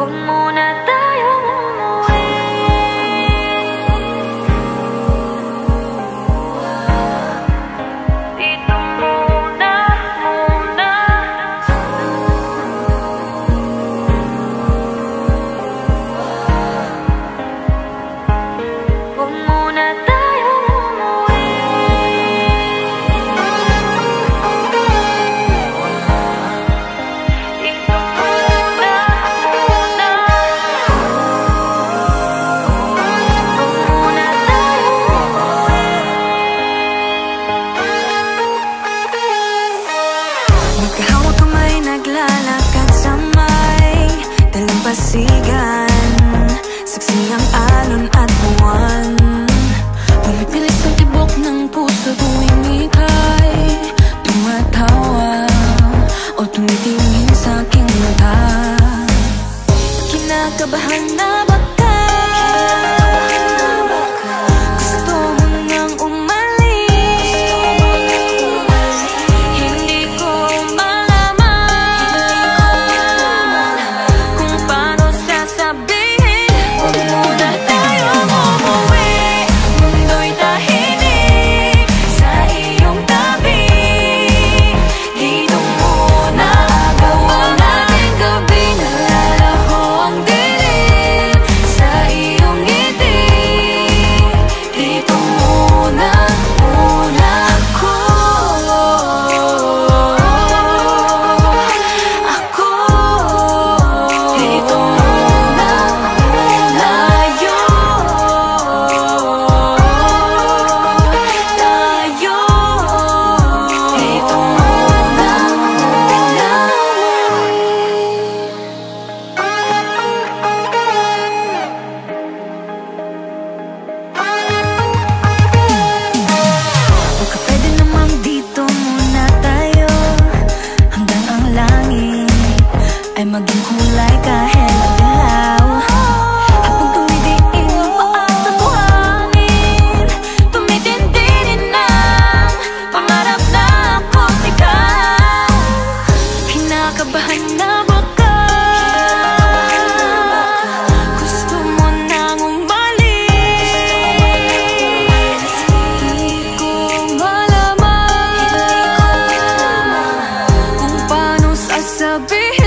Huwag muna tayong umuwi. Dito muna, muna. Huwag muna tayong umuwi. Dito muna, muna. Huwag muna tayong umuwi. Magkahawak kamay, naglalakad sa may dalampasigan. Saksi ang alon at buwan. Pumipilis ang tibok ng puso tuwing ika'y tumatawa o tumitingin sa aking mata. Kinakabahan na baka gusto mo nang umalis. Hindi ko malaman kung paano sasabihin. Huwag muna tayong umuwi. Mundo'y tahimik sa iyong tabi. Dito muna gawa natin gabi. Nalalaho ang dilim sa iyong ngiti. Dito muna, muna ako. Dito muna, muna tayo. Dito muna, muna. Baka pwede namang dito muna tayo hanggang ang langit ay maging kulay kahit madilaw. Habang tumidiin ang paa sa buhangin, tumitindi din ang pangarap na ako't ikaw. Kinakabahan na baka gusto mo nang umalis. Hindi ko malaman kung paano sasabihin.